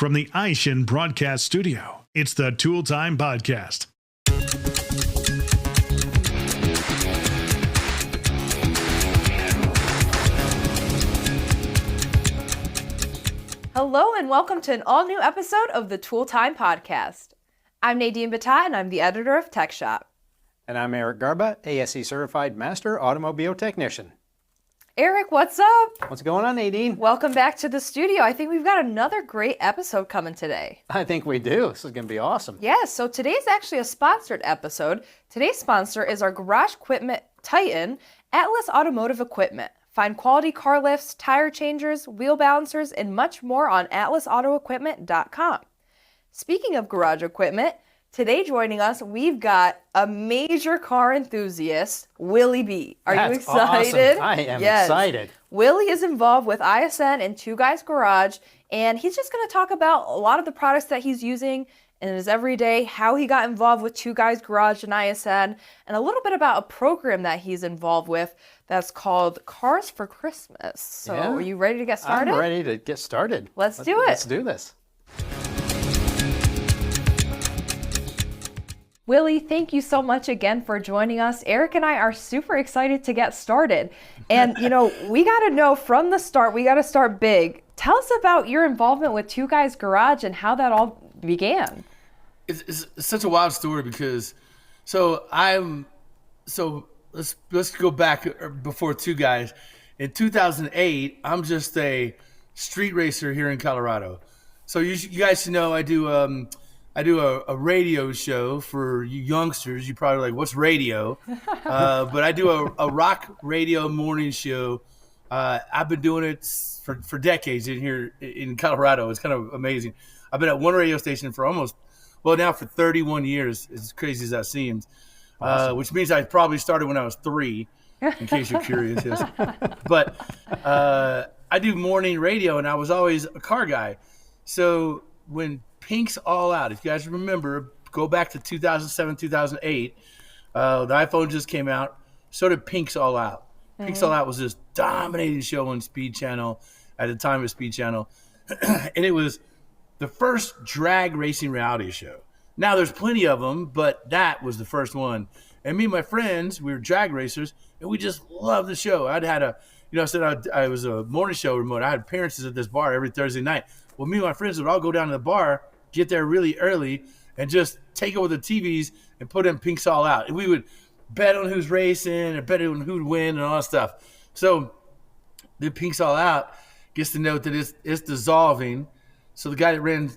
From the iShin Broadcast Studio, it's the Tool Time Podcast. Hello and welcome to an all-new episode of the Tool Time Podcast. I'm Nadine Batat and I'm the editor of Tech Shop. And I'm Eric Garba, ASE Certified Master Automobile Technician. Eric, what's up? What's going on, Nadine? Welcome back to the studio. I think we've got another great episode coming today. I think we do. This is going to be awesome. Yes, so today's actually a sponsored episode. Today's sponsor is our garage equipment titan, Atlas Automotive Equipment. Find quality car lifts, tire changers, wheel balancers, and much more on atlasautoequipment.com. Speaking of garage equipment, today joining us, we've got a major car enthusiast, Willie B. Are you excited? Awesome. I am excited. Willie is involved with ISN and Two Guys Garage, and he's just going to talk about a lot of the products that he's using in his everyday, how he got involved with Two Guys Garage and ISN, and a little bit about a program that he's involved with that's called Cars for Christmas. So Are you ready to get started? I'm ready to get started. Let's do it. Let's do this. Willie, thank you so much again for joining us. Eric and I are super excited to get started. And, we got to know from the start, we got to start big. Tell us about your involvement with Two Guys Garage and how that all began. It's such a wild story because, let's go back before Two Guys. In 2008, I'm just a street racer here in Colorado. So you guys should know I do a radio show for you youngsters. You're probably like, what's radio? But I do a rock radio morning show. I've been doing it for decades in here in Colorado. It's kind of amazing. I've been at one radio station for now for 31 years, as crazy as that seems. Awesome. Which means I probably started when I was 3, in case you're curious. Yes. But I do morning radio, and I was always a car guy. So when Pink's All Out, if you guys remember, go back to 2007, 2008, the iPhone just came out. So did Pink's All Out. Mm-hmm. Pink's All Out was this dominating show on Speed Channel at the time of Speed Channel. And it was the first drag racing reality show. Now there's plenty of them, but that was the first one. And me and my friends, we were drag racers, and we just loved the show. I was a morning show remote. I had appearances at this bar every Thursday night. Well, me and my friends would all go down to the bar, get there really early, and just take over the TVs and put in Pink's All Out. And we would bet on who's racing and bet on who'd win and all that stuff. So the Pink's All Out gets the note that it's dissolving. So the guy that ran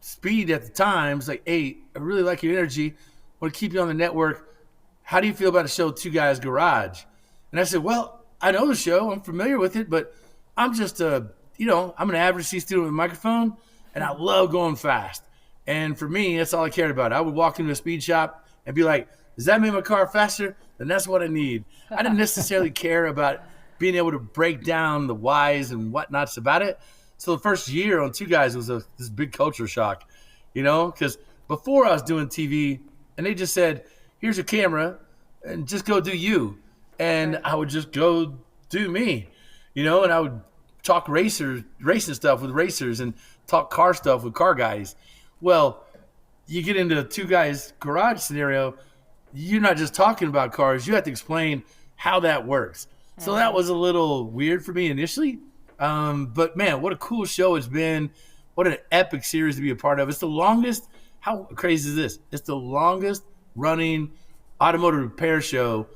Speed at the time was like, hey, I really like your energy. I want to keep you on the network. How do you feel about the show Two Guys Garage? And I said, well, I know the show. I'm familiar with it, but I'm just I'm an average C student with a microphone, and I love going fast. And for me, that's all I cared about. I would walk into a speed shop and be like, does that make my car faster? Then that's what I need. I didn't necessarily care about being able to break down the whys and whatnots about it. So the first year on Two Guys was this big culture shock, because before I was doing TV, and they just said, here's a camera, and just go do you. And I would just go do me, and I would talk racing stuff with racers and talk car stuff with car guys. Well, you get into Two Guys Garage scenario, you're not just talking about cars, you have to explain how that works. So that was a little weird for me initially. But man, what a cool show it's been. What an epic series to be a part of. It's the longest, how crazy is this? It's the longest running automotive repair show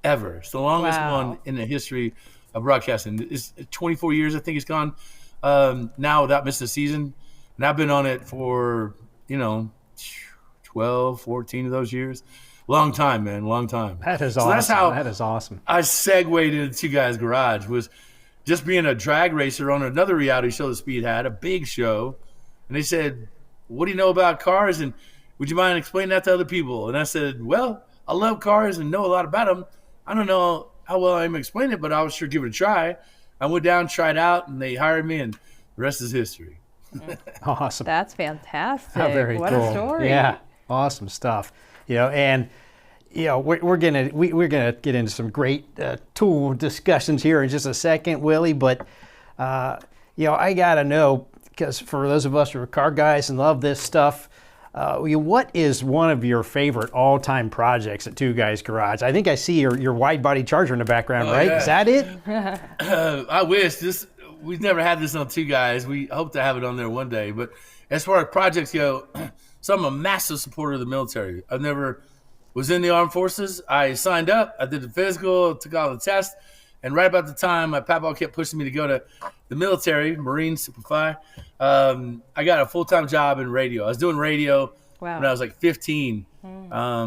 ever. It's the longest one in the history of broadcasting. It's 24 years, I think it's gone now without missing a season. And I've been on it for, 12, 14 of those years. Long time, man, long time. That is awesome. That is awesome. I segued into Two Guys Garage, was just being a drag racer on another reality show that Speed had, a big show. And they said, what do you know about cars? And would you mind explaining that to other people? And I said, well, I love cars and know a lot about them. I don't know how well I'm explaining it, but I'll sure give it a try. I went down, tried out, and they hired me, and the rest is history. Awesome. That's fantastic. Oh, very what cool. a story. Yeah, awesome stuff. We're gonna get into some great tool discussions here in just a second, Willie. But I gotta know, because for those of us who are car guys and love this stuff, what is one of your favorite all-time projects at Two Guys Garage? I think I see your wide-body Charger in the background, right? Yeah. Is that it? I wish we've never had this on Two Guys. We hope to have it on there one day. But as far as projects go, so I'm a massive supporter of the military. I've never was in the armed forces. I signed up. I did the physical, took all the tests. And right about the time my papa kept pushing me to go to the military, Marines, Simplify, I got a full-time job in radio. I was doing radio when I was like 15,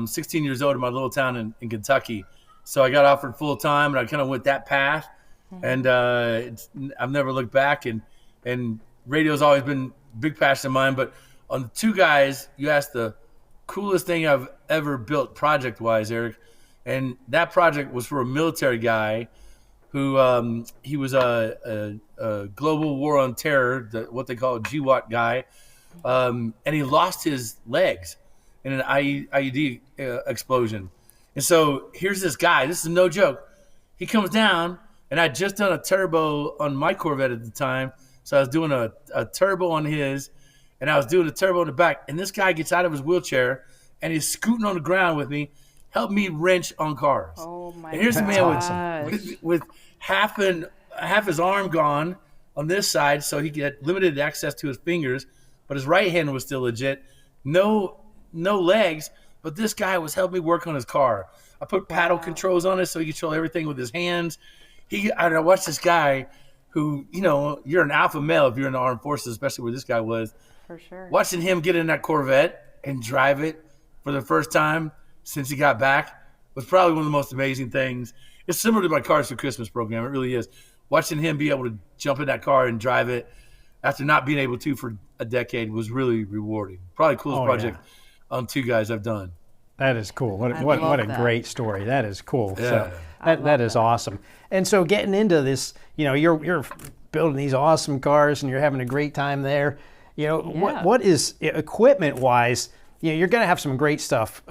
16 years old in my little town in Kentucky. So I got offered full-time, and I kind of went that path. And I've never looked back. And radio's always been a big passion of mine. But on the Two Guys, you asked the coolest thing I've ever built project-wise, Eric. And that project was for a military guy who he was a global war on terror, what they call a GWAT guy, and he lost his legs in an IED explosion. And so here's this guy. This is no joke. He comes down, and I'd just done a turbo on my Corvette at the time, so I was doing a turbo on his, and I was doing a turbo in the back. And this guy gets out of his wheelchair, and he's scooting on the ground with me, help me wrench on cars. Oh my! And here's the man gosh. with half his arm gone on this side, so he get limited access to his fingers, but his right hand was still legit. No legs, but this guy was helping me work on his car. I put paddle controls on it so he could control everything with his hands. I watched this guy who, you're an alpha male if you're in the armed forces, especially where this guy was. For sure. Watching him get in that Corvette and drive it for the first time since he got back was probably one of the most amazing things. It's similar to my Cars for Christmas program. It really is. Watching him be able to jump in that car and drive it after not being able to for a decade was really rewarding. Probably the coolest project on Two Guys I've done. That is cool. What a great story. That is cool. Yeah. So that is awesome. And so getting into this, you're building these awesome cars and you're having a great time there. What is equipment wise? You're going to have some great stuff.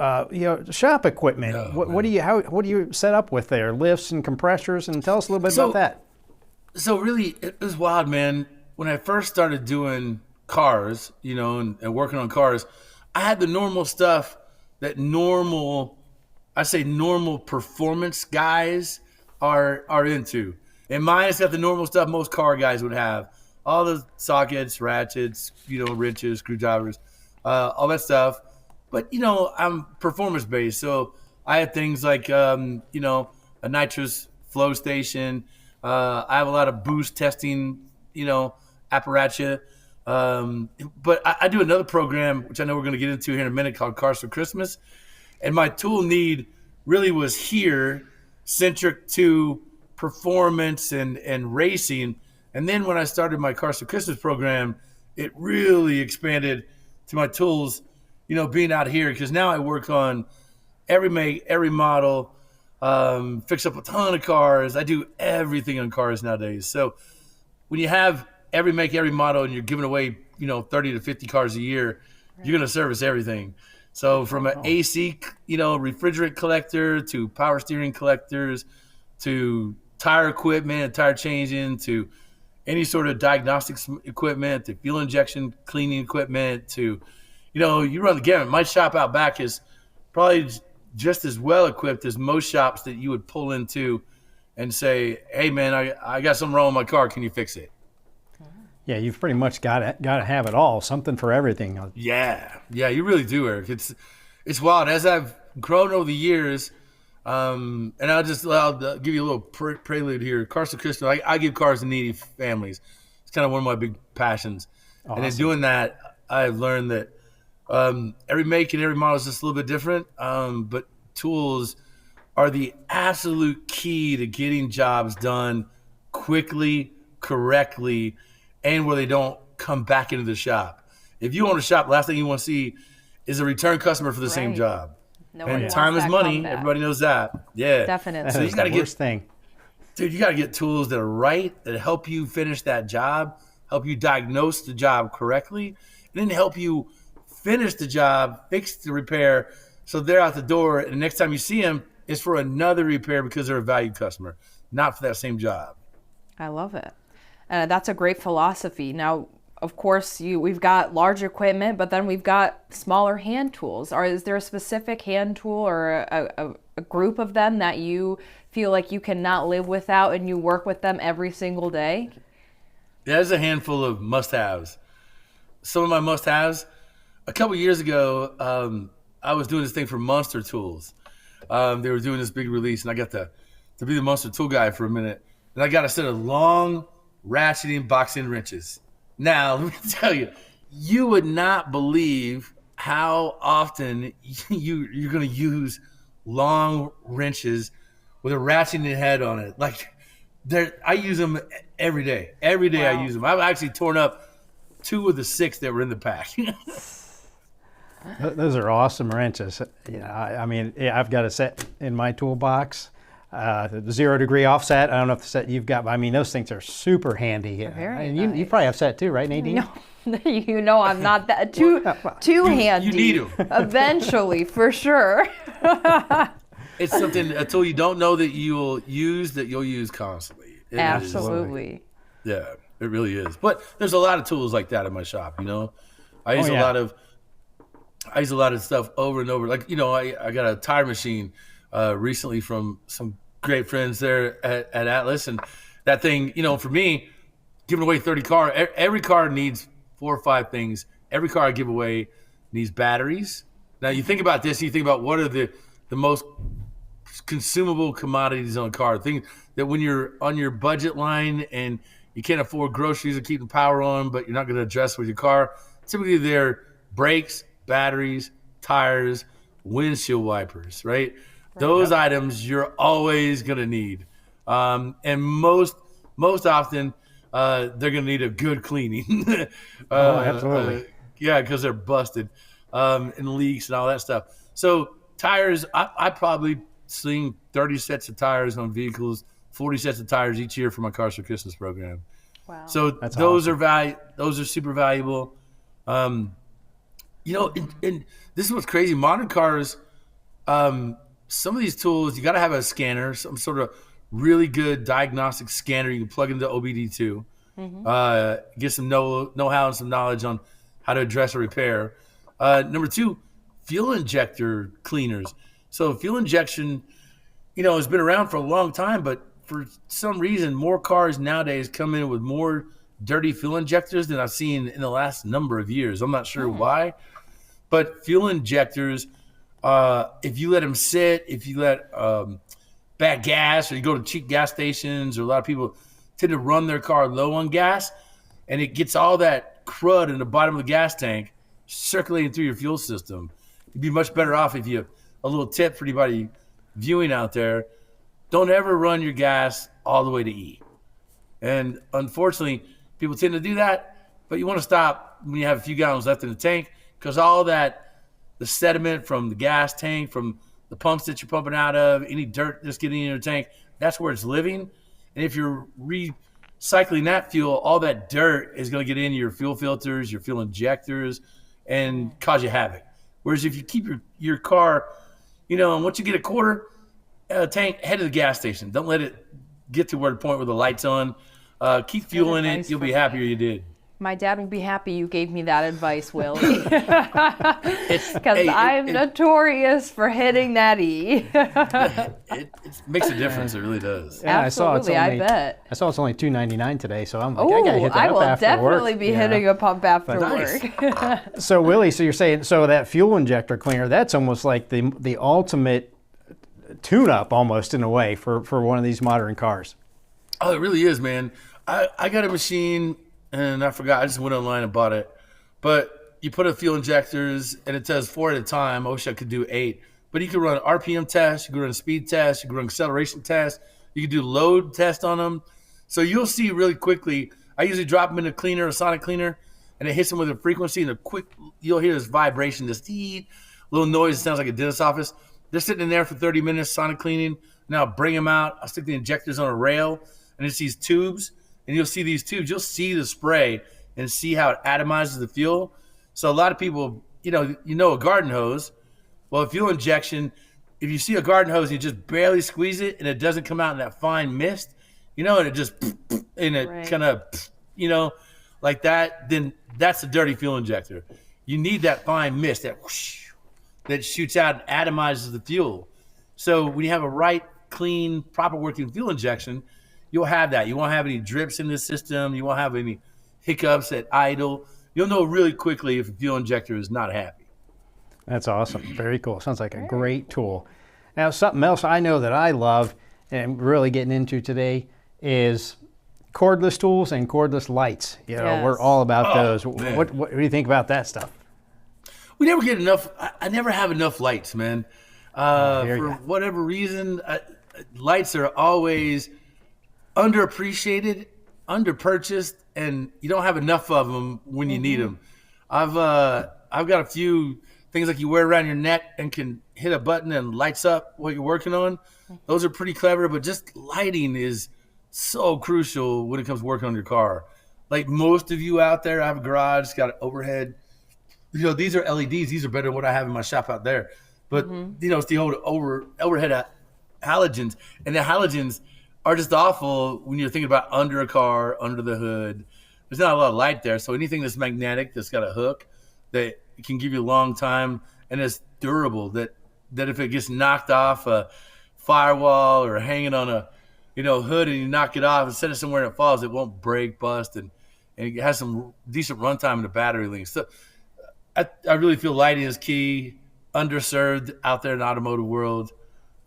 Shop equipment. Oh, what do you set up with there? Lifts and compressors, and tell us a little bit about that. So really, it was wild, man. When I first started doing cars, and working on cars, I had the normal stuff that normal performance guys are into. And mine has got the normal stuff most car guys would have. All the sockets, ratchets, wrenches, screwdrivers, all that stuff. But, I'm performance based. So I have things like, a nitrous flow station. I have a lot of boost testing, apparatus. But I do another program, which I know we're going to get into here in a minute, called Cars for Christmas. And my tool need really was here, centric to performance and racing. And then when I started my Cars for Christmas program, it really expanded to my tools, being out here, because now I work on every make, every model, fix up a ton of cars. I do everything on cars nowadays. So when you have every make, every model, and you're giving away, 30 to 50 cars a year, you're going to service everything. So from an AC, refrigerant collector to power steering collectors to tire equipment, tire changing, to any sort of diagnostics equipment, to fuel injection cleaning equipment, to, you run the gamut. My shop out back is probably just as well equipped as most shops that you would pull into and say, hey, man, I got something wrong with my car. Can you fix it? Yeah, you've pretty much got to have it all, something for everything. Yeah, you really do, Eric. It's wild. As I've grown over the years, and I'll give you a little prelude here. Cars for Christmas, I give cars to needy families. It's kind of one of my big passions. Awesome. And in doing that, I've learned that every make and every model is just a little bit different, but tools are the absolute key to getting jobs done quickly, correctly, and where they don't come back into the shop. If you own a shop, the last thing you want to see is a return customer for the same job. And time is money. Everybody knows that. Yeah. Definitely. So you got to get thing. Dude, you got to get tools that are right, that help you finish that job, help you diagnose the job correctly, and then help you finish the job, fix the repair, so they're out the door, and the next time you see them, it's for another repair because they're a valued customer, not for that same job. I love it. That's a great philosophy. Now, of course, we've got large equipment, but then we've got smaller hand tools. Is there a specific hand tool or a group of them that you feel like you cannot live without and you work with them every single day? There's a handful of must-haves. Some of my must-haves, a couple years ago, I was doing this thing for Monster Tools. They were doing this big release, and I got to be the Monster Tool guy for a minute. And I got a set of long ratcheting box-end wrenches. Now, let me tell you, you would not believe how often you're going to use long wrenches with a ratcheting head on it. Like, I use them every day. Every day Wow. I use them. I've actually torn up 2 of the 6 that were in the pack. Those are awesome wrenches. I mean, I've got a set in my toolbox, the 0 degree offset. I don't know if the set you've got, but I mean, those things are super handy. Very And nice. you probably have set too, right, Nadine? No, I'm not that too handy. You need 'em. Eventually, for sure. It's something, a tool you don't know that you'll use constantly. It is. Absolutely. Yeah, it really is. But there's a lot of tools like that in my shop, I use I use a lot of stuff over and over. Like, I got a tire machine recently from some great friends there at Atlas. And that thing, for me, giving away 30 cars, every car needs 4 or 5 things. Every car I give away needs batteries. Now, you think about this, you think about what are the most consumable commodities on a car. Things that when you're on your budget line and you can't afford groceries or keep the power on, but you're not going to address with your car, typically they're brakes, batteries, tires, windshield wipers, right? Those items you're always going to need. And most often, they're going to need a good cleaning. Absolutely. Yeah, because they're busted and leaks and all that stuff. So tires, I probably sling 30 sets of tires on vehicles, 40 sets of tires each year for my Cars for Christmas program. Wow. So That's those awesome. those are super valuable. And this is what's crazy. Modern cars, some of these tools, you got to have a scanner, some sort of really good diagnostic scanner you can plug into OBD2. Get some know-how and some knowledge on how to address a repair. Number 2, fuel injector cleaners. So fuel injection, has been around for a long time, but for some reason, more cars nowadays come in with more dirty fuel injectors than I've seen in the last number of years. I'm not sure why, but fuel injectors, if you let them sit, if you let bad gas, or you go to cheap gas stations, or a lot of people tend to run their car low on gas, and it gets all that crud in the bottom of the gas tank circulating through your fuel system. You'd be much better off if you, a little tip for anybody viewing out there, don't ever run your gas all the way to E. And unfortunately, people tend to do that, but you want to stop when you have a few gallons left in the tank, because all that, the sediment from the gas tank, from the pumps that you're pumping out of, any dirt that's getting in your tank, that's where it's living. And if you're recycling that fuel, all that dirt is going to get into your fuel filters, your fuel injectors, and cause you havoc. Whereas if you keep your car, and once you get a quarter tank, head to the gas station. Don't let it get to the point where the light's on. Keep fuel in it. advice You'll be for happier you did. My dad will be happy you gave me that advice, Willie. Because I'm notorious for hitting that E. It makes a difference. It really does. Yeah, Absolutely, I bet. I saw it's only $2.99 today, so I'm like, I Oh, gotta hit that I up will after definitely work. be Yeah. hitting a pump after Nice. work. So Willie, so you're saying that fuel injector cleaner, that's almost like the ultimate tune-up, almost in a way, for one of these modern cars. Oh, it really is, man. I got a machine, and I forgot. I just went online and bought it. But you put in fuel injectors, and it says 4 at a time. I wish I could do 8. But you can run RPM tests, you can run speed tests, you can run acceleration tests, you can do load tests on them. So you'll see really quickly. I usually drop them in a cleaner, a sonic cleaner, and it hits them with a frequency, and you'll hear this vibration, this little noise. It sounds like a dentist's office. They're sitting in there for 30 minutes, sonic cleaning. Now I'll bring them out. I'll stick the injectors on a rail, and it's these tubes. And you'll see these tubes. You'll see the spray and see how it atomizes the fuel. So a lot of people, a garden hose. Well, a fuel injection, if you see a garden hose, you just barely squeeze it, and it doesn't come out in that fine mist, and it just, and it Right. kind of, like that, then that's a dirty fuel injector. You need that fine mist that whoosh, that shoots out and atomizes the fuel. So when you have a right, clean, proper working fuel injection, you'll have that. You won't have any drips in the system. You won't have any hiccups at idle. You'll know really quickly if a fuel injector is not happy. That's awesome. Very cool. Sounds like a great tool. Now, something else I know that I love and really getting into today is cordless tools and cordless lights. You know, we're all about those. What do you think about that stuff? We never get enough. I never have enough lights, man. For whatever reason, lights are always underappreciated, underpurchased, and you don't have enough of them when you need them. I've got a few things like you wear around your neck and can hit a button and lights up what you're working on. Those are pretty clever, but just lighting is so crucial when it comes to working on your car. Like most of you out there, I have a garage, it's got an overhead. You know, these are LEDs. These are better than what I have in my shop out there. But, you know, it's the old overhead halogens. And the halogens are just awful when you're thinking about under a car, under the hood. There's not a lot of light there. So anything that's magnetic, that's got a hook, that can give you a long time and is durable, that if it gets knocked off a firewall or hanging on a, you know, hood and you knock it off and set it somewhere and it falls, it won't break, bust, and it has some decent runtime in the battery length. So I really feel lighting is key, underserved out there in the automotive world.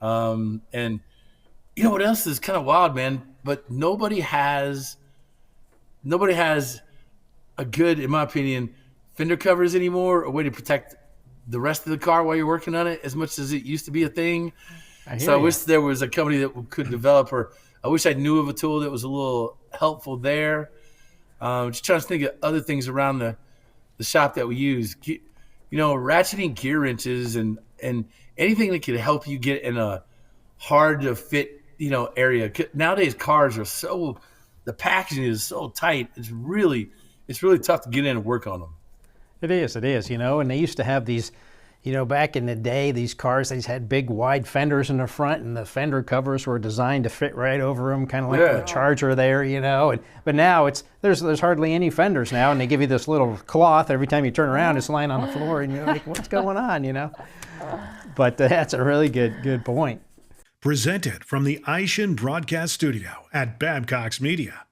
And you know what else is kind of wild, man? But nobody has a good, in my opinion, fender covers anymore, a way to protect the rest of the car while you're working on it as much as it used to be a thing. I wish there was a company that could develop, or I wish I knew of a tool that was a little helpful there. Just trying to think of other things around the shop that we use. You know, ratcheting gear wrenches and anything that could help you get in a hard to fit, you know, area. Nowadays cars are the packaging is so tight. It's really tough to get in and work on them. It is, you know, and they used to have these, you know, back in the day, these cars, they had big wide fenders in the front, and the fender covers were designed to fit right over them, kind of like the Charger there, you know. But now there's hardly any fenders now, and they give you this little cloth every time you turn around, it's lying on the floor, and you're like, what's going on, you know? But that's a really good point. Presented from the Ishin Broadcast Studio at Babcock's Media.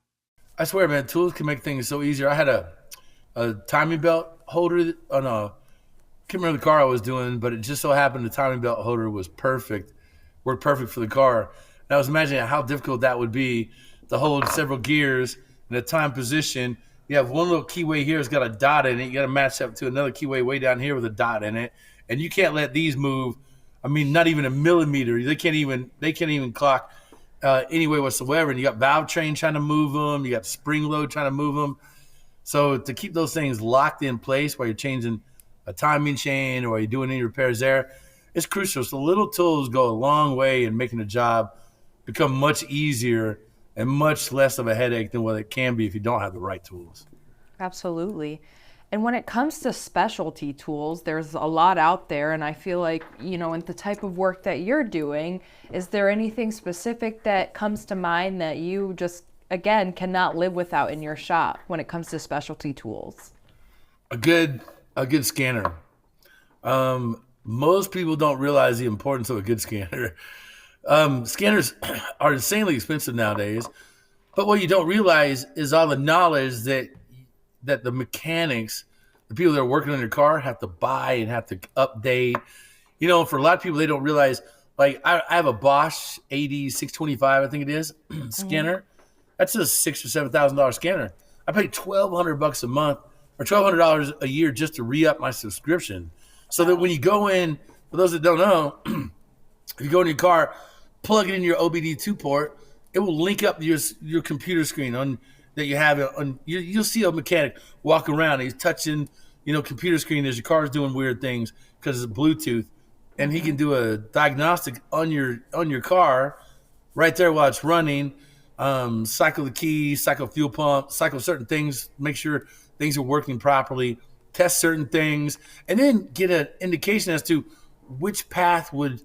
I swear, man, tools can make things so easier. I had a timing belt holder on a, can't remember the car I was doing, but it just so happened the timing belt holder was worked perfect for the car. And I was imagining how difficult that would be to hold several gears in a time position. You have one little keyway here, it's got a dot in it. You got to match up to another keyway way down here with a dot in it, and you can't let these move. I mean, not even a millimeter. They can't even clock any way whatsoever. And you got valve train trying to move them. You got spring load trying to move them. So to keep those things locked in place while you're changing a timing chain or you're doing any repairs there, it's crucial. So little tools go a long way in making the job become much easier and much less of a headache than what it can be if you don't have the right tools. Absolutely. And when it comes to specialty tools, there's a lot out there, and I feel like, you know, in the type of work that you're doing, is there anything specific that comes to mind that you just, again, cannot live without in your shop when it comes to specialty tools? A good scanner. Most people don't realize the importance of a good scanner. Scanners are insanely expensive nowadays, but what you don't realize is all the knowledge that the mechanics, the people that are working on your car, have to buy and have to update. You know, for a lot of people, they don't realize, like, I have a Bosch AD625, I think it is, scanner. That's a $6,000 or $7,000 scanner. I pay $1,200 a month or $1,200 a year just to re-up my subscription. So that when you go in, for those that don't know, if you go in your car, plug it in your OBD2 port, it will link up your computer screen on that you have on. You'll see a mechanic walk around. He's touching, you know, computer screen as your car's doing weird things because it's Bluetooth, and he can do a diagnostic on your car right there while it's running. Cycle the keys, cycle fuel pump, cycle certain things, make sure things are working properly, test certain things, and then get an indication as to which path would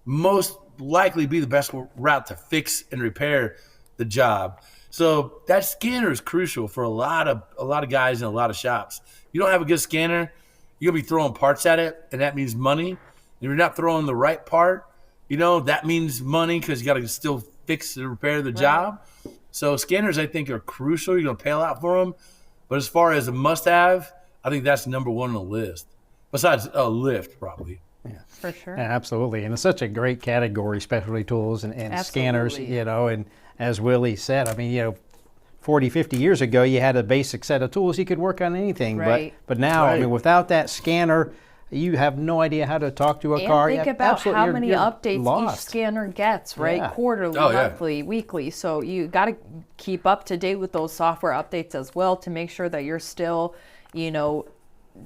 most likely be the best route to fix and repair the job. So that scanner is crucial for a lot of guys in a lot of shops. You don't have a good scanner, you're gonna be throwing parts at it, and that means money. If you're not throwing the right part, that means money because you got to still fix and repair the job. So scanners, I think, are crucial. You're gonna pay a lot for them, but as far as a must-have, I think that's number one on the list. Besides a lift, probably. For sure. Yeah, absolutely. And it's such a great category, specialty tools and scanners, and as Willie said, I mean, 40, 50 years ago, you had a basic set of tools. You could work on anything. Right. But now, I mean, without that scanner, you have no idea how to talk to a car. Think about how many updates lost. each scanner gets, right? Yeah. Quarterly, monthly, weekly. So you got to keep up to date with those software updates as well to make sure that you're still,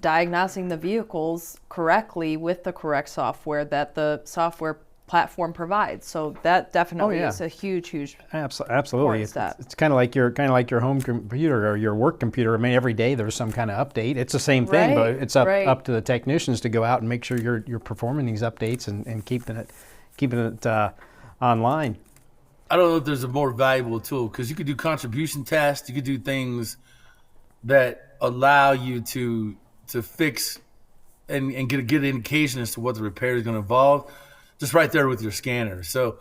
diagnosing the vehicles correctly with the correct software that the software platform provides. So that definitely is a huge Absolutely. It's step. kind of like your home computer or your work computer. I mean, every day there's some kind of update. It's the same thing, but it's up to the technicians to go out and make sure you're performing these updates and keeping it online. I don't know if there's a more valuable tool because you could do contribution tests. You could do things that allow you to fix and get a good indication as to what the repair is going to involve, just right there with your scanner. So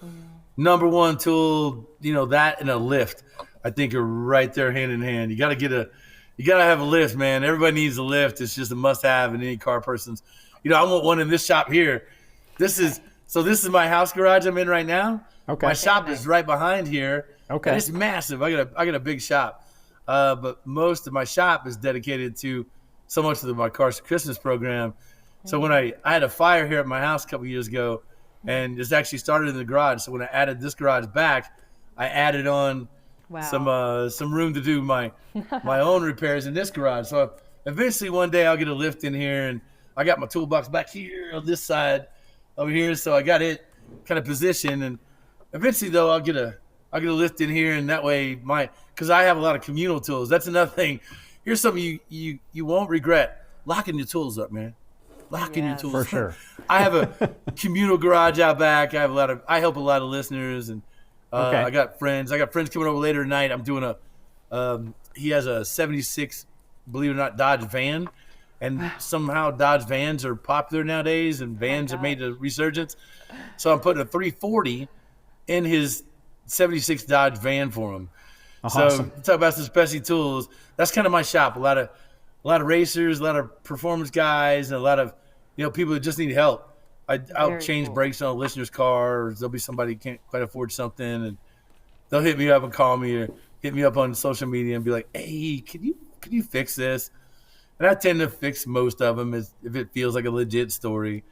number one tool, that and a lift, I think are right there hand in hand. You got to have a lift, man. Everybody needs a lift. It's just a must have in any car person's. I want one in this shop here. This is my house garage I'm in right now. Okay. My shop is right behind here. Okay. And it's massive. I got a big shop. But most of my shop is dedicated to so much of my Cars for Christmas program. So when I had a fire here at my house a couple years ago, and it's actually started in the garage. So when I added this garage back, I added on some room to do my own repairs in this garage. So eventually one day I'll get a lift in here, and I got my toolbox back here on this side over here. So I got it kind of positioned, and eventually though I'll get a lift in here, and that way because I have a lot of communal tools. That's another thing. Here's something you won't regret: locking your tools up, man. Locking your tools for up. sure. I have a communal garage out back. I help a lot of listeners, and I got friends coming over later tonight. I'm doing he has a 76, believe it or not, Dodge van, and somehow Dodge vans are popular nowadays, and vans have made a resurgence. So I'm putting a 340 in his 76 Dodge van for him. Awesome. So talk about some specialty tools. That's kind of my shop. A lot of racers, a lot of performance guys, and a lot of people that just need help. I'll change brakes on a listener's car, or there'll be somebody who can't quite afford something, and they'll hit me up and call me, or hit me up on social media and be like, "Hey, can you fix this?" And I tend to fix most of them if it feels like a legit story,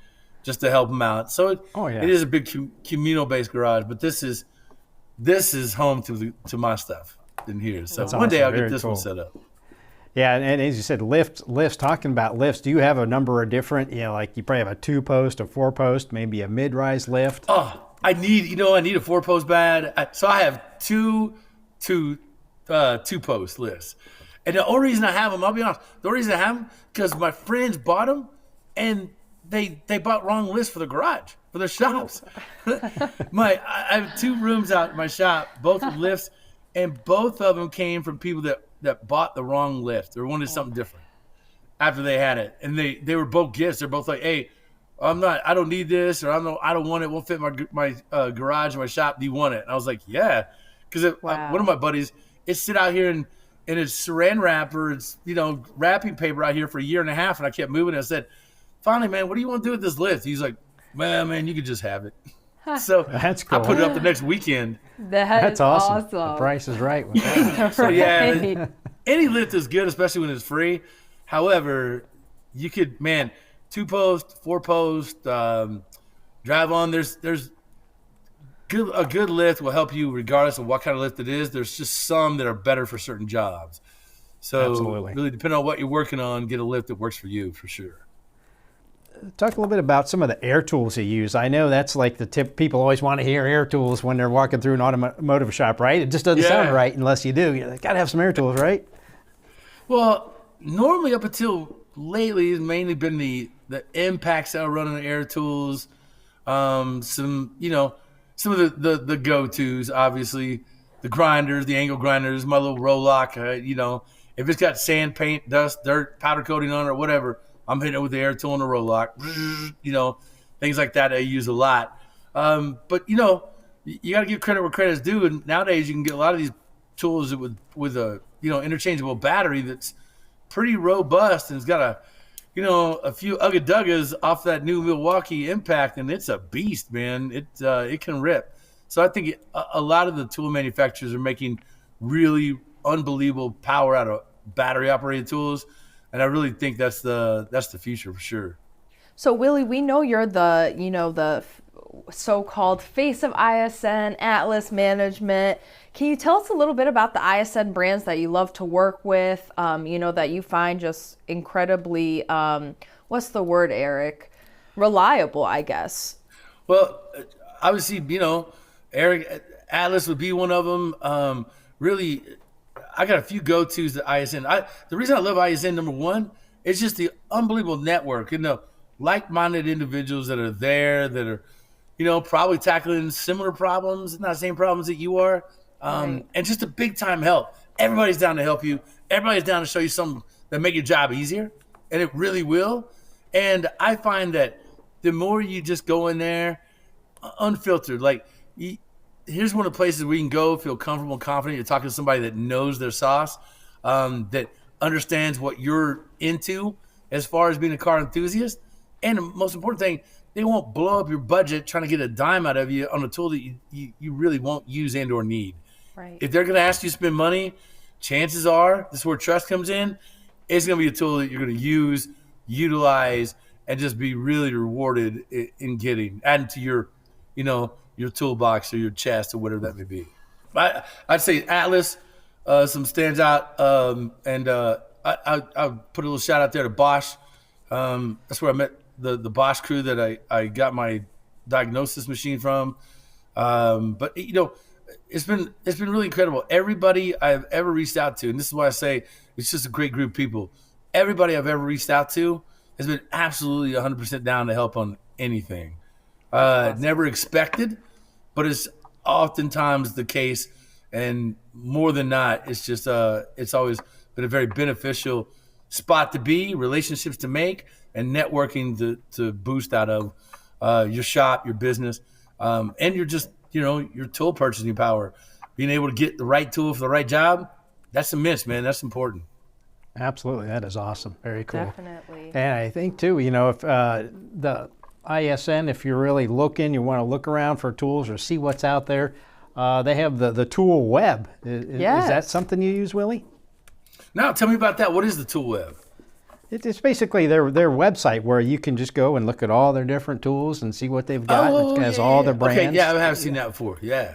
just to help them out. So it is a big communal based garage, but this is home to my stuff in here. So That's one day I'll awesome. get this Very one cool. set up. Yeah, and as you said, lifts. Talking about lifts, do you have a number of different? Like you probably have a 2-post, a 4-post, maybe a mid-rise lift. Oh, I need a 4-post bad. So I have two 2-post lifts, and the only reason I have them, I'll be honest, the only reason I have them because my friends bought them, and they bought wrong lifts for the garage for their shops. I have 2 rooms out in my shop, both with lifts, and both of them came from people that bought the wrong lift or wanted something different after they had it, and they were both gifts. They're both like, "Hey, I don't need this, or I don't want it. It won't fit my garage or my shop. Do you want it?" And I was like, "Yeah," because one of my buddies, it's sit out here and it's saran wrap or it's wrapping paper out here for a year and a half, and I kept moving. And I said, "Finally, man, what do you want to do with this lift?" He's like, "Well, man, you could just have it." So That's cool. I put it up the next weekend. That's awesome. The price is right with that. So yeah, any lift is good, especially when it's free. However, you could, 2-post, 4-post, drive on. There's a good lift will help you regardless of what kind of lift it is. There's just some that are better for certain jobs. So Absolutely. really depending on what you're working on, get a lift that works for you for sure. Talk a little bit about some of the air tools you use. I know that's like the tip. People always want to hear air tools when they're walking through an automotive shop, right? It just doesn't sound right unless you do. You got to have some air tools, right? Well, normally up until lately, it's mainly been the impacts that are running air tools. Some of the go-tos, obviously. the grinders, the angle grinders, my little Rolock. If it's got sand, paint, dust, dirt, powder coating on it, or whatever, I'm hitting it with the air tool and the Rolock. Things like that I use a lot. But you got to give credit where credit's due. And nowadays you can get a lot of these tools with a interchangeable battery that's pretty robust and it's got a few Ugga Duggas off that new Milwaukee Impact, and it's a beast, man. It can rip. So I think a lot of the tool manufacturers are making really unbelievable power out of battery operated tools, and I really think that's the future for sure. So Willie, we know you're the so-called face of ISN, Atlas Management. Can you tell us a little bit about the ISN brands that you love to work with, that you find just incredibly, what's the word, Eric? Reliable, I guess. Well, obviously, Eric, Atlas would be one of them. Really, I got a few go-tos at ISN. The reason I love ISN, number one, is just the unbelievable network and the like-minded individuals that are there that are, probably tackling similar problems, not the same problems that you are, and just a big-time help. Everybody's down to help you. Everybody's down to show you something that make your job easier, and it really will. And I find that the more you just go in there, unfiltered, here's one of the places where you can go, feel comfortable and confident. You're talking to somebody that knows their sauce, that understands what you're into as far as being a car enthusiast. And the most important thing, they won't blow up your budget trying to get a dime out of you on a tool that you really won't use and or need. Right. If they're going to ask you to spend money, chances are, this is where trust comes in, it's going to be a tool that you're going to use, utilize, and just be really rewarded in getting, adding to your toolbox or your chest or whatever that may be. I'd say Atlas, some stands out, and I'll put a little shout out there to Bosch. That's where I met the Bosch crew that I got my diagnosis machine from. But it's been really incredible. Everybody I've ever reached out to, and this is why I say it's just a great group of people. Everybody I've ever reached out to has been absolutely 100% down to help on anything. Never expected, but it's oftentimes the case, and more than not, it's just it's always been a very beneficial spot to be, relationships to make, and networking to boost out of your shop, your business, and your your tool purchasing power. Being able to get the right tool for the right job, that's immense, man. That's important. Absolutely, that is awesome. Very cool. Definitely. And I think too, if the ISN, if you're really looking, you want to look around for tools or see what's out there, they have the tool web. Is that something you use, Willie? Now, tell me about that. What is the tool web? It's basically their website where you can just go and look at all their different tools and see what they've got. It has all their brands. Okay, yeah, I have seen that before. Yeah.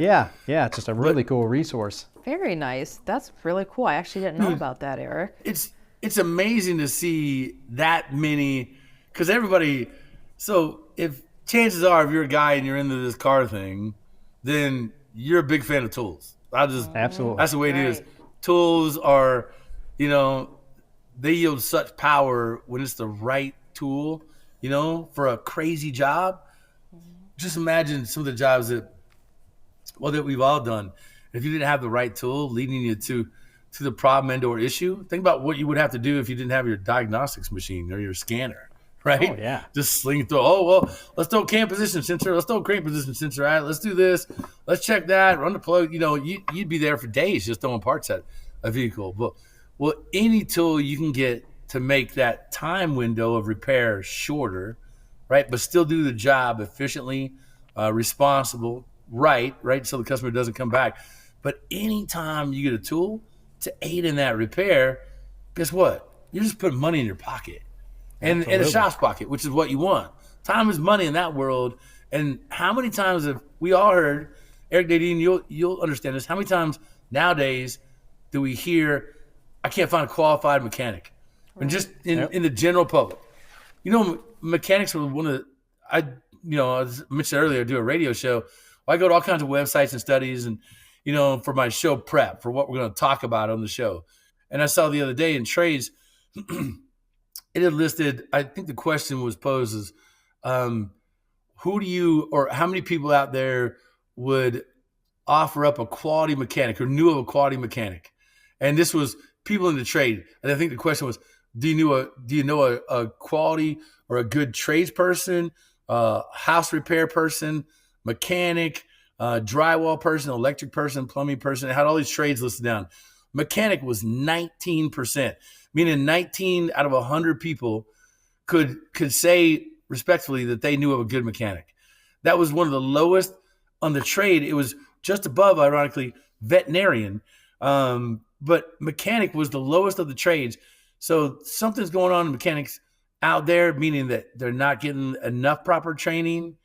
Yeah, it's just a really cool resource. Very nice. That's really cool. I actually didn't know about that, Eric. It's amazing to see that many, because everybody. So if chances are, if you're a guy and you're into this car thing, then you're a big fan of tools. Absolutely. That's the way it is. Tools are, they yield such power when it's the right tool, for a crazy job. Just imagine some of the jobs that we've all done. If you didn't have the right tool leading you to the problem and or issue, think about what you would have to do if you didn't have your diagnostics machine or your scanner, right? Oh, yeah. Just sling through, let's throw cam position sensor. Let's throw crank position sensor at it. Let's do this. Let's check that. Run the plug. You'd be there for days just throwing parts at a vehicle. But any tool you can get to make that time window of repair shorter, right, but still do the job efficiently, responsible, right, so the customer doesn't come back. But anytime you get a tool to aid in that repair, guess what? You're just putting money in your pocket and in the shop's pocket, which is what you want. Time is money in that world. And how many times have we all heard, Eric Nadine, you'll understand this, how many times nowadays do we hear, I can't find a qualified mechanic? Right. And just in the general public. Mechanics were one of the, I mentioned earlier, I do a radio show. I go to all kinds of websites and studies and, for my show prep, for what we're going to talk about on the show. And I saw the other day in Trades, it had listed, I think the question was posed as, how many people out there would offer up a quality mechanic or knew of a quality mechanic. And this was people in the trade. And I think the question was, do you know a quality or a good tradesperson, house repair person, mechanic, drywall person, electric person, plumbing person? It had all these trades listed down. Mechanic was 19%, meaning 19 out of 100 people could say respectfully that they knew of a good mechanic. That was one of the lowest on the trade. It was just above, ironically, veterinarian. But mechanic was the lowest of the trades. So something's going on in mechanics out there, meaning that they're not getting enough proper training,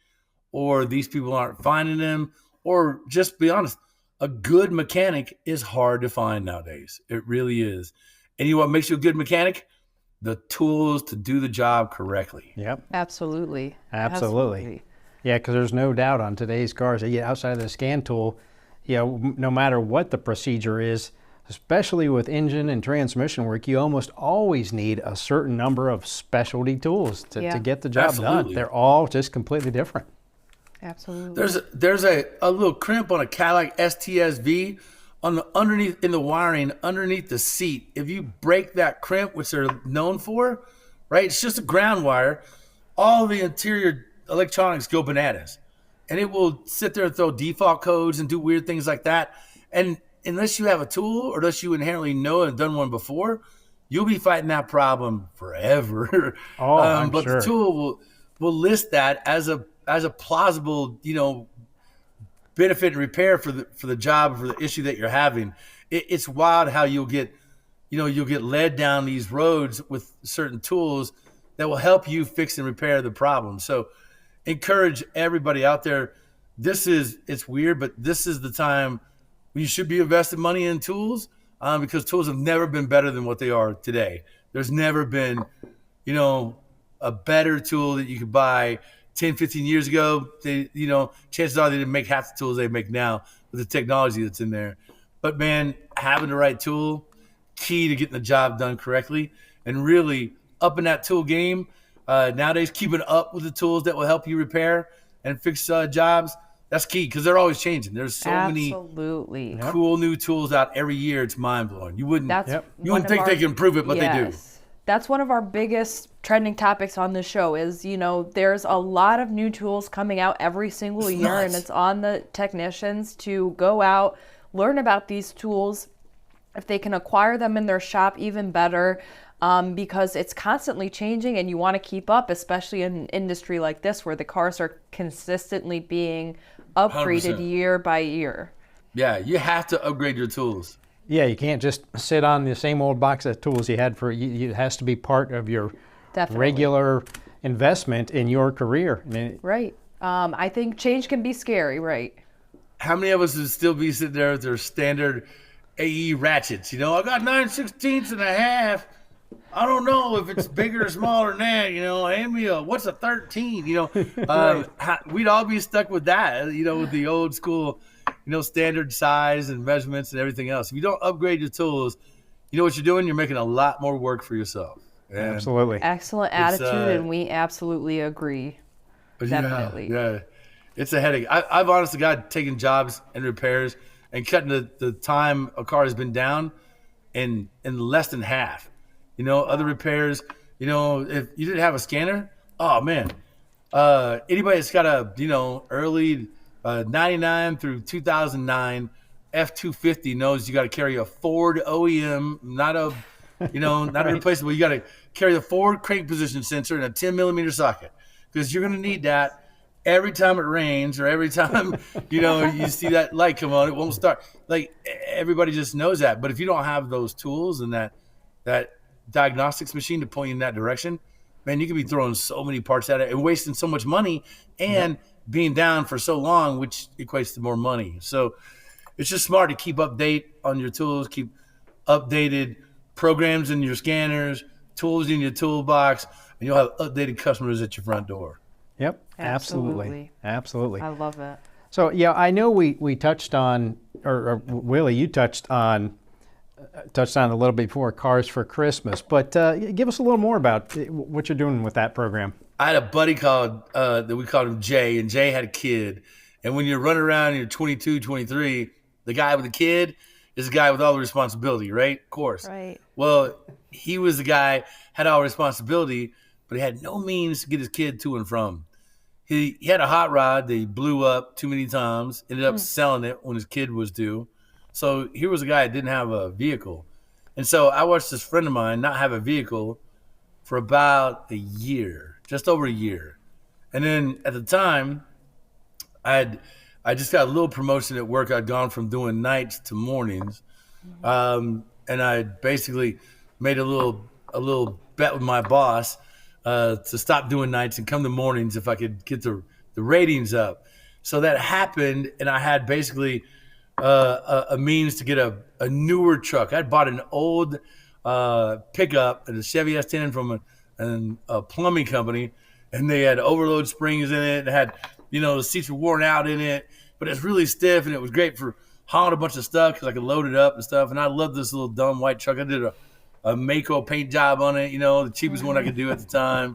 or these people aren't finding them, or just be honest, a good mechanic is hard to find nowadays. It really is. And you know what makes you a good mechanic? The tools to do the job correctly. Yep. Absolutely. Absolutely. Yeah, because there's no doubt on today's cars, outside of the scan tool, no matter what the procedure is, especially with engine and transmission work, you almost always need a certain number of specialty tools to get the job done. They're all just completely different. Absolutely. There's a little crimp on a Cadillac STSV on the underneath in the wiring underneath the seat. If you break that crimp, which they're known for, right? It's just a ground wire. All the interior electronics go bananas, and it will sit there and throw default codes and do weird things like that. And unless you have a tool, or unless you inherently know and done one before, you'll be fighting that problem forever. But the tool will list that as a plausible, benefit and repair for the job, for the issue that you're having. It's wild how you'll get led down these roads with certain tools that will help you fix and repair the problem. So encourage everybody out there. It's weird, but this is the time when you should be investing money in tools, because tools have never been better than what they are today. There's never been, a better tool that you could buy 10, 15 years ago. Chances are they didn't make half the tools they make now with the technology that's in there. But man, having the right tool, key to getting the job done correctly, and really upping that tool game. Nowadays, keeping up with the tools that will help you repair and fix jobs, that's key, because they're always changing. There's so many cool new tools out every year. It's mind blowing. You wouldn't think they can improve it, but they do. That's one of our biggest trending topics on the show is, there's a lot of new tools coming out every single year, and it's on the technicians to go out, learn about these tools. If they can acquire them in their shop, even better, because it's constantly changing and you want to keep up, especially in an industry like this where the cars are consistently being upgraded 100%. Year by year. Yeah, you have to upgrade your tools. Yeah, you can't just sit on the same old box of tools you had it has to be part of your regular investment in your career. Right. I think change can be scary, right? How many of us would still be sitting there with their standard AE ratchets? I got 9/16 and a half. I don't know if it's bigger or smaller than that. Hand me what's a 13? We'd all be stuck with that, with the old school, standard size and measurements and everything else. If you don't upgrade your tools, you know what you're doing? You're making a lot more work for yourself. And absolutely. Excellent attitude, and we absolutely agree. Definitely. Yeah. It's a headache. I've honestly taken jobs and repairs and cutting the time a car has been down in less than half. Other repairs, if you didn't have a scanner, oh man. Anybody that's got a, early 99 through 2009 F-250 knows you got to carry a Ford OEM, not a replaceable. You got to carry the Ford crank position sensor and a 10 millimeter socket, because you're going to need that every time it rains, or every time, you see that light come on, it won't start. Like, everybody just knows that. But if you don't have those tools and that diagnostics machine to point you in that direction, man, you could be throwing so many parts at it and wasting so much money and being down for so long, which equates to more money. So it's just smart to keep update on your tools, keep updated programs in your scanners, tools in your toolbox, and you'll have updated customers at your front door. Yep, absolutely. I love it. So, I know we touched on, or Willie, you touched on a little bit before Cars for Christmas, but give us a little more about what you're doing with that program. I had a buddy that we called him Jay, and Jay had a kid, And when you're running around and you're 22, 23, the guy with the kid is the guy with all the responsibility, right? Of course. Right. Well, he was the guy, had all responsibility, but he had no means to get his kid to and from. He had a hot rod that he blew up too many times, ended up selling it when his kid was due. So here was a guy that didn't have a vehicle. And so I watched this friend of mine not have a vehicle for about a year, just over a year. And then at the time, I just got a little promotion at work. I'd gone from doing nights to mornings. And I basically made a little bet with my boss to stop doing nights and come to mornings if I could get the ratings up. So that happened, and I had basically a means to get a newer truck. I'd bought an old pickup, and a Chevy S10 from a plumbing company, and they had overload springs in it. It had, the seats were worn out in it, but it's really stiff, and it was great for hauling a bunch of stuff because I could load it up and stuff. And I loved this little dumb white truck. I did a Mako paint job on it, the cheapest one I could do at the time.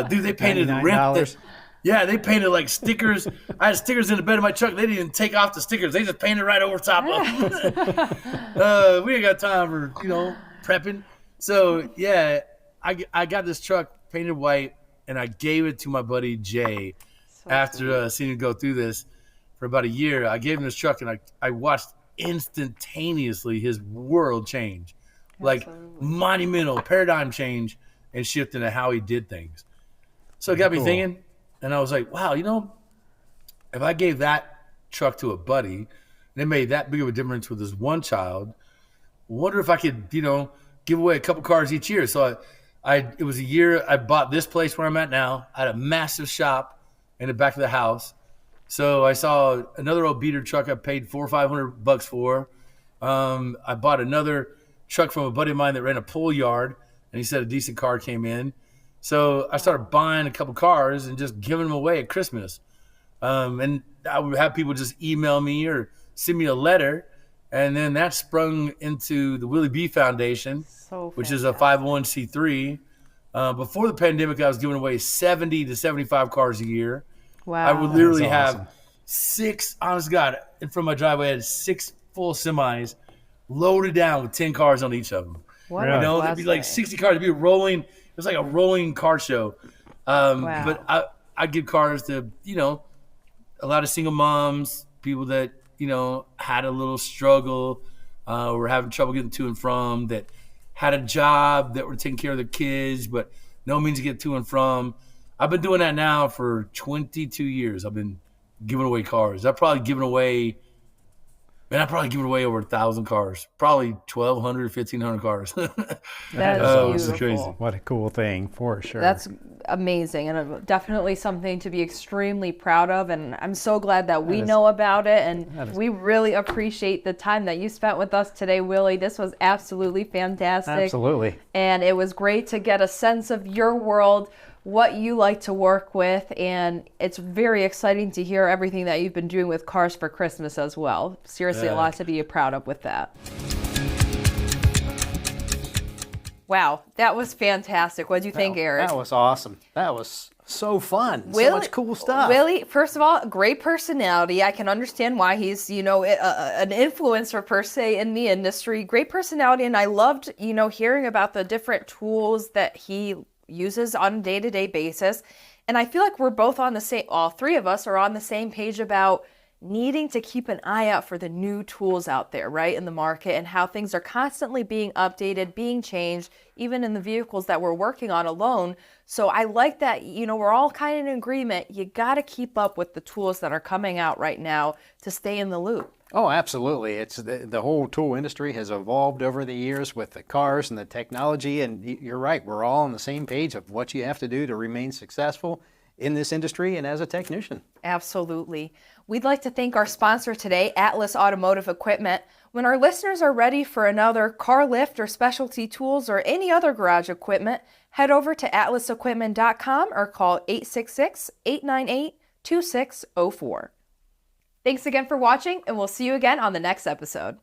Dude, they painted the rim. Yeah, they painted like stickers. I had stickers in the bed of my truck. They didn't even take off the stickers. They just painted right over top of them. We ain't got time for, prepping. So, yeah, I got this truck painted white, and I gave it to my buddy Jay after seeing him go through this for about a year. I gave him this truck, and I watched instantaneously his world change. Like monumental paradigm change and shift into how he did things. So it got me thinking, and I was like, wow, if I gave that truck to a buddy and it made that big of a difference with his one child, wonder if I could, give away a couple cars each year. So it was a year I bought this place where I'm at now. I had a massive shop in the back of the house. So I saw another old beater truck I paid $400 or $500 for. I bought another truck from a buddy of mine that ran a pull yard, and he said a decent car came in. So I started buying a couple cars and just giving them away at Christmas. And I would have people just email me or send me a letter. And then that sprung into the Willie B Foundation, which is a 501c3. Before the pandemic, I was giving away 70 to 75 cars a year. Wow. I would literally have 6, honest God, in front of my driveway, I had 6 full semis loaded down with 10 cars on each of them. What there'd be like 60 cars. It'd be rolling. It was like a rolling car show. But I give cars to, a lot of single moms, people that, had a little struggle, were having trouble getting to and from, that had a job, that were taking care of their kids, but no means to get to and from. I've been doing that now for 22 years. I've been giving away cars. I've probably given away over 1,000 cars, probably 1,200, 1,500 cars. That is beautiful. Crazy. What a cool thing, for sure. That's amazing, and definitely something to be extremely proud of. And I'm so glad that we know about it, and we really appreciate the time that you spent with us today, Willie. This was absolutely fantastic. Absolutely. And it was great to get a sense of your world, what you like to work with, and it's very exciting to hear everything that you've been doing with Cars for Christmas as well. Seriously, a lot to be proud of with that. Wow, that was fantastic. What do you think, Eric? That was awesome. That was so fun. So much cool stuff. Willie, first of all, great personality. I can understand why he's, an influencer per se in the industry. Great personality, and I loved, hearing about the different tools that he uses on a day-to-day basis. And I feel like we're both on the same, all three of us are on the same page about needing to keep an eye out for the new tools out there, right, in the market, and how things are constantly being updated, being changed, even in the vehicles that we're working on alone. So I like that, we're all kind of in agreement. You got to keep up with the tools that are coming out right now to stay in the loop. Oh, absolutely. It's the whole tool industry has evolved over the years with the cars and the technology, and you're right, we're all on the same page of what you have to do to remain successful in this industry and as a technician. Absolutely. We'd like to thank our sponsor today, Atlas Automotive Equipment. When our listeners are ready for another car lift or specialty tools or any other garage equipment, head over to atlasequipment.com or call 866-898-2604. Thanks again for watching, and we'll see you again on the next episode.